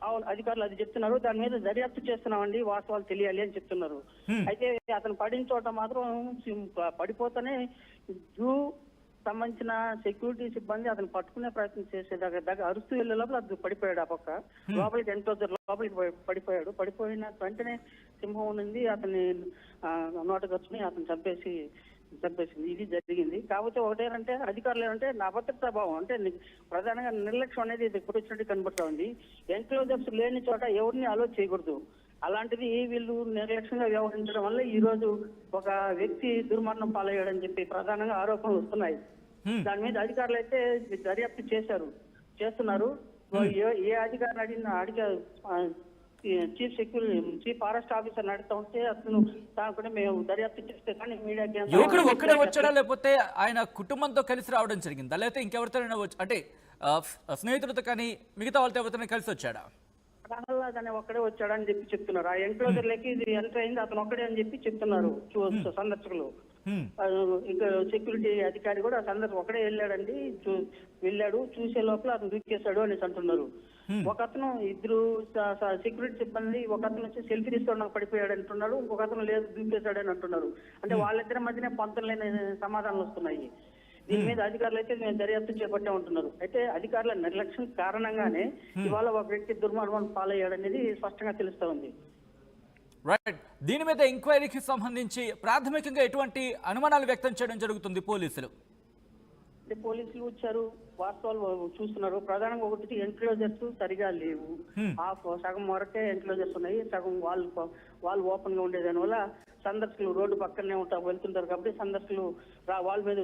అవును, అధికారులు అది చెప్తున్నారు. దాని మీద దర్యాప్తు చేస్తున్నామండి, వాస్తవాలు తెలియాలి అని చెప్తున్నారు. అయితే అతను పడిన చోట మాత్రం పడిపోతేనే జూ సంబంధించిన సెక్యూరిటీ సిబ్బంది అతను పట్టుకునే ప్రయత్నం చేసే దగ్గర అరుస్తూ వెళ్లే లోపల అది పడిపోయాడు. ఆ పక్క లోపలికి ఎన్క్లోజర్ లోపలికి పడిపోయాడు. పడిపోయిన వెంటనే సింహం ఉంది అతన్ని నోట ఖర్చుని అతను చంపేసింది. ఇది జరిగింది. కాకపోతే ఒకటేనంటే అధికారులు ఏంటంటే అభద్రతా భావం, అంటే ప్రధానంగా నిర్లక్ష్యం అనేది ఇది వచ్చినట్టు కనబడతా ఉంది. ఎన్క్లోజర్స్ లేని చోట ఎవరిని అలో చేయకూడదు. అలాంటిది వీళ్ళు నిర్లక్ష్యంగా వ్యవహరించడం వల్ల ఈ రోజు ఒక వ్యక్తి దుర్మరణం పాలయ్యాడని చెప్పి ప్రధానంగా ఆరోపణలు వస్తున్నాయి. దాని మీద అధికారులు అయితే దర్యాప్తు చేస్తున్నారు. ఏ అధికారిని అడిగా చీఫ్ ఫారెస్ట్ ఆఫీసర్ నడుతూ ఉంటే అతను తాను మేము దర్యాప్తు చేస్తే కానీ మీడియా యువకుడు ఒక్కడే వచ్చాడా లేకపోతే ఆయన కుటుంబంతో కలిసి రావడం జరిగిందా లేకపోతే ఇంకెవరితోనైనా అంటే స్నేహితులతో కానీ మిగతా వాళ్ళతో ఎవరితోనే కలిసి వచ్చాడా? ప్రహ్లాద్ అనే ఒక్కడే వచ్చాడని చెప్పి చెప్తున్నారు. ఆ ఎన్క్లోజర్ లెక్క ఇది ఎంటర్ అయింది అతను ఒక్కడే అని చెప్పి చెప్తున్నారు సందర్శకులు. ఇంకా సెక్యూరిటీ అధికారి కూడా సందర్శకుడు ఒకడే వెళ్ళాడు చూసే లోపల అతను దూకేశాడు అనేసి అంటున్నారు. ఒక అతను ఇద్దరు సెక్యూరిటీ సిబ్బంది, ఒక అతను వచ్చి సెల్ఫీ తీసుకోవడం పడిపోయాడు అంటున్నాడు, ఇంకొక అతను లేదు దూకేశాడు అని అంటున్నారు. అంటే వాళ్ళిద్దరి మధ్యనే పంతం లేని సమాధానాలు వస్తున్నాయి. దీని మీద అధికారులు అయితే మేము దర్యాప్తు చేపట్టే ఉంటున్నారు. అయితే అధికారుల నిర్లక్ష్యం కారణంగానే ఇవాళ ఒక వ్యక్తి దుర్మరణం పాలయ్యాడనేది స్పష్టంగా తెలుస్తా ఉంది. రైట్. దీని మీద ఎంక్వైరీకి సంబంధించి ప్రాథమికంగా ఎటువంటి అనుమానాలు వ్యక్తం చేయడం జరుగుతుంది పోలీసులు? అంటే పోలీసులు వచ్చారు, వాస్తవాలు చూస్తున్నారు. ప్రధానంగా ఒకటి ఎన్క్లోజర్స్ సరిగా లేవు. సగం వరకే ఎన్క్లోజర్స్ ఉన్నాయి, సగం వాళ్ళు ఓపెన్ గా ఉండేదాని వల్ల సందర్శకులు రోడ్డు పక్కనే వెళ్తుంటారు కాబట్టి సందర్శకులు వాళ్ళ మీద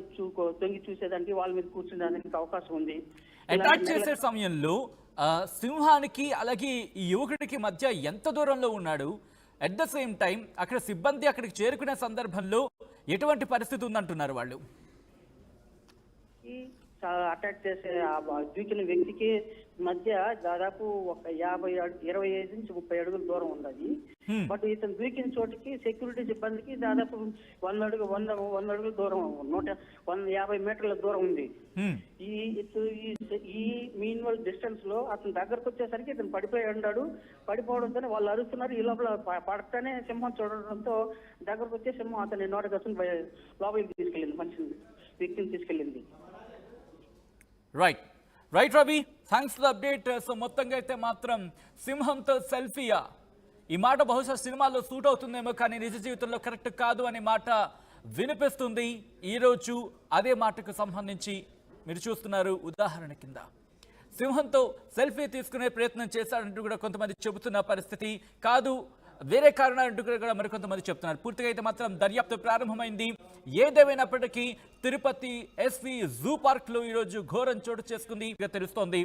తొంగి చూసేదానికి వాళ్ళ మీద కూర్చునేదానికి అవకాశం ఉంది. అటాక్ చేసే సమయంలో సింహానికి అలాగే ఈ యువకుడికి మధ్య ఎంత దూరంలో ఉన్నాడు? అట్ ద సేమ్ టైం అక్కడ సిబ్బంది అక్కడికి చేరుకునే సందర్భంలో ఎటువంటి పరిస్థితి ఉందంటున్నారు వాళ్ళు? అటాక్ చేసే దూకిన వ్యక్తికి మధ్య దాదాపు ఒక 25 నుంచి 30 అడుగుల దూరం ఉంది అది. బట్ ఇతను దూకిన చోటికి సెక్యూరిటీ సిబ్బందికి దాదాపు 100 అడుగుల దూరం, 150 మీటర్ల దూరం ఉంది. ఈ మీన్వల్ డిస్టెన్స్ లో అతను దగ్గరకు వచ్చేసరికి ఇతను పడిపోయి ఉన్నాడు. పడిపోవడంతో వాళ్ళు అరుస్తున్నారు. ఈ లోపల పడతానే సింహం చూడడంతో దగ్గరకు వచ్చే సింహం అతని నోట కసుని లోపలికి తీసుకెళ్ళింది, వ్యక్తిని తీసుకెళ్ళింది. Right Ravi, thanks for the update. So మొత్తంగా అయితే మాత్రం సింహంతో సెల్ఫీయా, ఈ మాట బహుశా సినిమాల్లో సూట్ అవుతుందేమో కానీ నిజ జీవితంలో కరెక్ట్ కాదు అనే మాట వినిపిస్తుంది. ఈరోజు అదే మాటకు సంబంధించి మీరు చూస్తున్నారు ఉదాహరణ కింద సింహంతో సెల్ఫీ తీసుకునే ప్రయత్నం చేశాడంటూ కూడా కొంతమంది చెబుతున్న పరిస్థితి కాదు, వేరే కారణాలంటూ కూడా మరికొంతమంది చెప్తున్నారు. పూర్తిగా అయితే మాత్రం దర్యాప్తు ప్రారంభమైంది. ఏదేమైనప్పటికీ తిరుపతి ఎస్వి జూ పార్క్ లో ఈరోజు ఘోరం చోటు చేసుకుంది తెలుస్తోంది.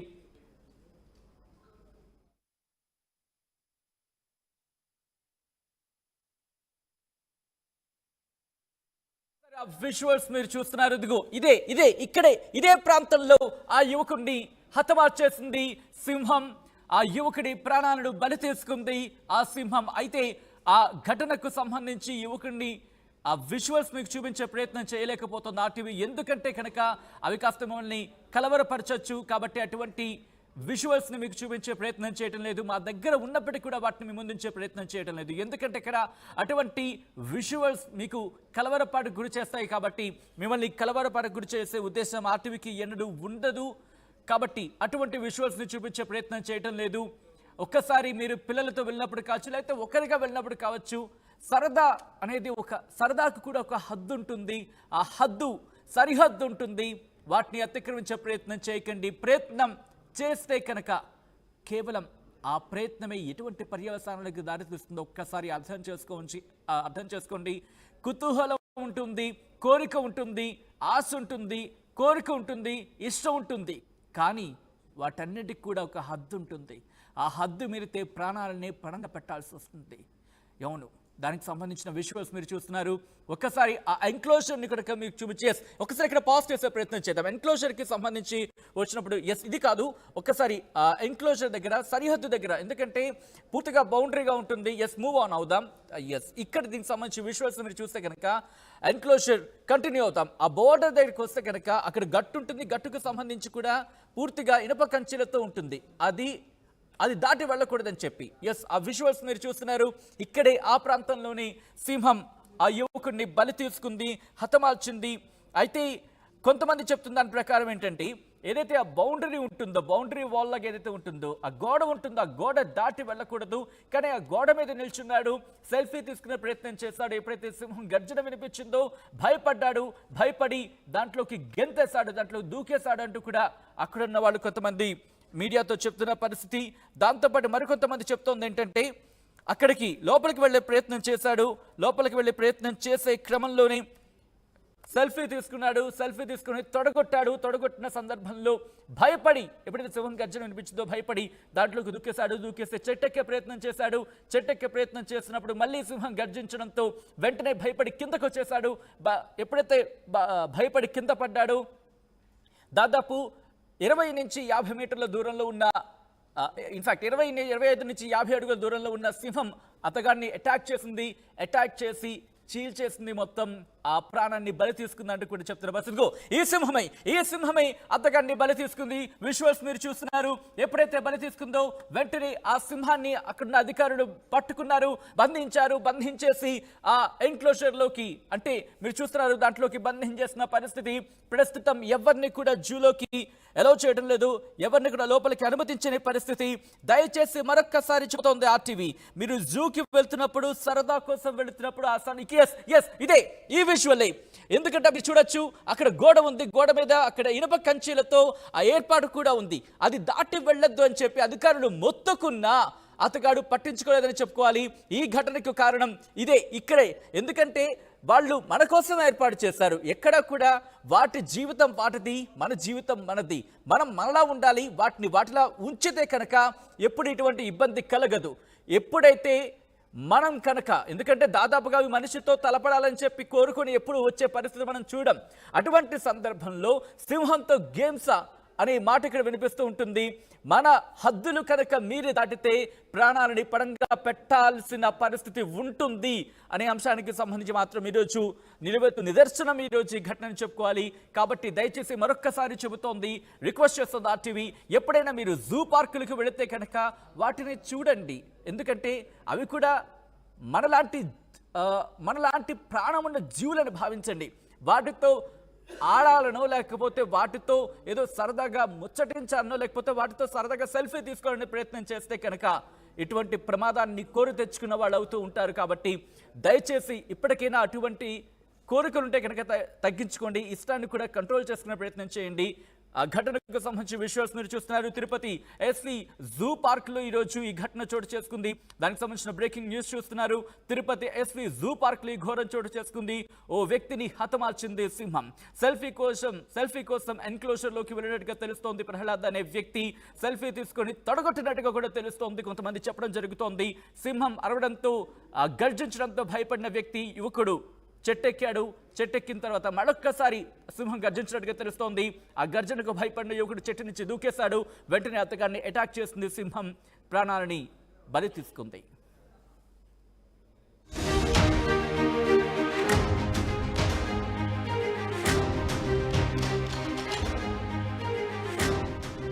విజువల్స్ మీరు చూస్తున్నారు. ఇదిగో ఇదే ప్రాంతంలో ఆ యువకుడిని హతమార్చేసింది సింహం. ఆ యువకుడి ప్రాణాలను బలి తీసుకుంది ఆ సింహం. అయితే ఆ ఘటనకు సంబంధించి యువకుడిని ఆ విజువల్స్ మీకు చూపించే ప్రయత్నం చేయలేకపోతుంది ఆర్టీవీ. ఎందుకంటే కనుక అవి కాస్త మిమ్మల్ని కలవరపరచచ్చు కాబట్టి అటువంటి విజువల్స్ని మీకు చూపించే ప్రయత్నం చేయడం లేదు. మా దగ్గర ఉన్నప్పటికీ కూడా వాటిని మీ ముందుంచే ప్రయత్నం చేయడం లేదు. ఎందుకంటే ఇక్కడ అటువంటి విజువల్స్ మీకు కలవరపాటుకు గురి చేస్తాయి కాబట్టి మిమ్మల్ని కలవరపాటుకు గురి చేసే ఉద్దేశం ఆర్టీవీకి ఎన్నడూ ఉండదు. కాబట్టి అటువంటి విజువల్స్ని చూపించే ప్రయత్నం చేయటం లేదు. ఒక్కసారి మీరు పిల్లలతో వెళ్ళినప్పుడు కావచ్చు, లేకపోతే ఒకరిగా వెళ్ళినప్పుడు కావచ్చు, సరదా అనేది సరదాకు కూడా ఒక హద్దు ఉంటుంది. ఆ సరిహద్దు ఉంటుంది. వాటిని అతిక్రమించే ప్రయత్నం చేయకండి. ప్రయత్నం చేస్తే కనుక కేవలం ఆ ప్రయత్నమే ఎటువంటి పర్యవసానాలకు దారితీస్తుందో ఒక్కసారి అర్థం చేసుకోండి. కుతూహలం ఉంటుంది, కోరిక ఉంటుంది, ఆశ ఉంటుంది, కోరిక ఉంటుంది, ఇష్టం ఉంటుంది. కానీ వాటన్నిటికి కూడా ఒక హద్దు ఉంటుంది. ఆ హద్దు మీరితే ప్రాణాలనే పణంగా పెట్టాల్సి వస్తుంది. అవును, దానికి సంబంధించిన విజువల్స్ మీరు చూస్తున్నారు. ఒక్కసారి ఆ ఎన్క్లోజర్ని కనుక మీకు చూపించి ఒకసారి ఇక్కడ పాజ్ చేసే ప్రయత్నం చేద్దాం. ఎన్క్లోజర్కి సంబంధించి వచ్చినప్పుడు ఇది కాదు, ఒక్కసారి ఎన్క్లోజర్ దగ్గర, సరిహద్దు దగ్గర, ఎందుకంటే పూర్తిగా బౌండరీగా ఉంటుంది. మూవ్ ఆన్ అవుదాం. ఇక్కడ దీనికి సంబంధించి విజువల్స్ మీరు చూస్తే కనుక ఎన్క్లోజర్ కంటిన్యూ అవుతాం. ఆ బోర్డర్ దగ్గరికి వస్తే కనుక అక్కడ గట్టు ఉంటుంది. గట్టుకు సంబంధించి కూడా పూర్తిగా ఇనుప కంచెలతో ఉంటుంది. అది అది దాటి వెళ్ళకూడదని చెప్పి. ఎస్, ఆ విజువల్స్ మీరు చూస్తున్నారు. ఇక్కడే ఆ ప్రాంతంలోని సింహం ఆ యువకుడిని బలి తీసుకుంది, హతమార్చింది. అయితే కొంతమంది చెప్తున్న దాని ప్రకారం ఏంటంటే, ఏదైతే ఆ బౌండరీ ఉంటుందో, బౌండరీ వాల్ లాగా ఏదైతే ఉంటుందో, ఆ గోడ ఉంటుందో, ఆ గోడ దాటి వెళ్ళకూడదు. కానీ ఆ గోడ మీద నిల్చున్నాడు, సెల్ఫీ తీసుకునే ప్రయత్నం చేశాడు. ఎప్పుడైతే సింహం గర్జన వినిపించిందో భయపడ్డాడు. భయపడి దాంట్లోకి గెంతేశాడు, దాంట్లో దూకేశాడు అంటూ కూడా అక్కడున్న వాళ్ళు కొంతమంది మీడియాతో చెప్తున్న పరిస్థితి. దాంతోపాటు మరికొంతమంది చెప్తోంది ఏంటంటే, అక్కడికి లోపలికి వెళ్ళే ప్రయత్నం చేశాడు. లోపలికి వెళ్ళే ప్రయత్నం చేసే క్రమంలోనే సెల్ఫీ తీసుకున్నాడు. సెల్ఫీ తీసుకుని తొడగొట్టిన సందర్భంలో భయపడి, ఎప్పుడైతే సింహం గర్జన వినిపించిందో భయపడి దాంట్లోకి దూకేస్తే చెట్టెక్కే ప్రయత్నం చేశాడు. చెట్టెక్కే ప్రయత్నం చేసినప్పుడు మళ్ళీ సింహం గర్జించడంతో వెంటనే భయపడి కిందకు వచ్చేశాడు. ఎప్పుడైతే భయపడి కింద పడ్డాడు, దాదాపు 20 నుంచి 50 మీటర్ల దూరంలో ఉన్న, ఇన్ఫాక్ట్ 25 నుంచి 50 అడుగుల దూరంలో ఉన్న సింహం అతగాన్ని అటాక్ చేసి చీల్చేసింది. మొత్తం ఆ ప్రాణాన్ని బలి తీసుకుందంటూ కూడా చెప్తున్నారు. బస్సుగో ఈ సింహమై అతగాన్ని బలి తీసుకుంది. విజువల్స్ మీరు చూస్తున్నారు. ఎప్పుడైతే బలి తీసుకుందో వెంటనే ఆ సింహాన్ని అక్కడున్న అధికారులు పట్టుకున్నారు, బంధించేసి ఆ ఎన్క్లోజర్ లోకి, అంటే మీరు చూస్తున్నారు, దాంట్లోకి బంధించేసిన పరిస్థితి. ప్రస్తుతం ఎవరిని కూడా జూలోకి అలౌ చేయడం లేదు, ఎవరిని కూడా లోపలికి అనుమతించని పరిస్థితి. దయచేసి మరొక్కసారి చెబుతోంది ఆర్టీవీ, మీరు జూకి వెళ్తున్నప్పుడు, సరదా కోసం వెళుతున్నప్పుడు ఆ సానికి ఇదే ఈ విజువల్లే. ఎందుకంటే మీరు చూడొచ్చు, అక్కడ గోడ ఉంది, గోడ మీద అక్కడ ఇనుప కంచెలతో ఆ ఏర్పాటు కూడా ఉంది. అది దాటి వెళ్ళొద్దు అని చెప్పి అధికారులు మొత్తుకున్నా అతగాడు పట్టించుకోలేదని చెప్పుకోవాలి. ఈ ఘటనకు కారణం ఇక్కడే. ఎందుకంటే వాళ్ళు మన కోసం ఏర్పాటు చేశారు. ఎక్కడ కూడా వాటి జీవితం వాటిది, మన జీవితం మనది. మనం మనలా ఉండాలి. వాటిలా ఉంచితే కనుక ఎప్పుడు ఇటువంటి ఇబ్బంది కలగదు. ఎప్పుడైతే మనం కనుక, ఎందుకంటే దాదాపుగా అవి మనిషితో తలపడాలని చెప్పి కోరుకొని ఎప్పుడు వచ్చే పరిస్థితి మనం చూడం. అటువంటి సందర్భంలో సింహంతో గేమ్సా అనే మాట ఇక్కడ వినిపిస్తూ ఉంటుంది. మన హద్దులు కనుక మీరు దాటితే ప్రాణాలని పడంగా పెట్టాల్సిన పరిస్థితి ఉంటుంది అనే అంశానికి సంబంధించి మాత్రం ఈరోజు నిదర్శనం ఈరోజు ఈ ఘటనను చెప్పుకోవాలి. కాబట్టి దయచేసి మరొక్కసారి చెబుతోంది, రిక్వెస్ట్ చేస్తుంది ఆర్టీవీ, ఎప్పుడైనా మీరు జూ పార్కులకు వెళితే కనుక వాటిని చూడండి. ఎందుకంటే అవి కూడా మనలాంటి ప్రాణం ఉన్న జీవులను భావించండి. వాటితో ఆడాలనో, లేకపోతే వాటితో ఏదో సరదాగా ముచ్చటించాలనో, లేకపోతే వాటితో సరదాగా సెల్ఫీ తీసుకోవాలనే ప్రయత్నం చేస్తే కనుక ఇటువంటి ప్రమాదాన్ని కోరి తెచ్చుకున్న వాళ్ళు అవుతూ ఉంటారు. కాబట్టి దయచేసి ఇప్పటికైనా అటువంటి కోరికలుంటే కనుక తగ్గించుకోండి. ఇష్టాన్ని కూడా కంట్రోల్ చేసుకునే ప్రయత్నం చేయండి. ఆ ఘటనకు సంబంధించి విజువల్స్ మీరు చూస్తున్నారు. తిరుపతి ఎస్వి జూ పార్క్ లో ఈరోజు ఈ ఘటన చోటు చేసుకుంది. దానికి సంబంధించిన బ్రేకింగ్ న్యూస్ చూస్తున్నారు. తిరుపతి ఎస్వి జూ పార్క్ లో ఈ ఘోరం చోటు చేసుకుంది. ఓ వ్యక్తిని హతమార్చింది సింహం. సెల్ఫీ కోసం ఎన్క్లోజర్ లోకి వెళ్ళినట్టుగా తెలుస్తోంది. ప్రహ్లాద్ అనే వ్యక్తి సెల్ఫీ తీసుకొని తొడగొట్టినట్టుగా కూడా తెలుస్తోంది. కొంతమంది చెప్పడం జరుగుతోంది. సింహం అరవడంతో, గర్జించడంతో భయపడిన వ్యక్తి యువకుడు చెట్టెక్కిన తర్వాత మరొక్కసారి సింహం గర్జించినట్టుగా తెలుస్తోంది. ఆ గర్జనకు భయపడిన యువకుడు చెట్టు నుంచి దూకేశాడు. వెంటనే అతగాన్ని అటాక్ చేసింది. సింహం ప్రాణాలని బలి తీసుకుంది.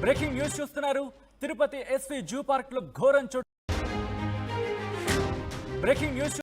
బ్రేకింగ్ న్యూస్ చూస్తున్నారు. తిరుపతి ఎస్వి జూ పార్క్ లో ఘోరం చోటు. Breaking news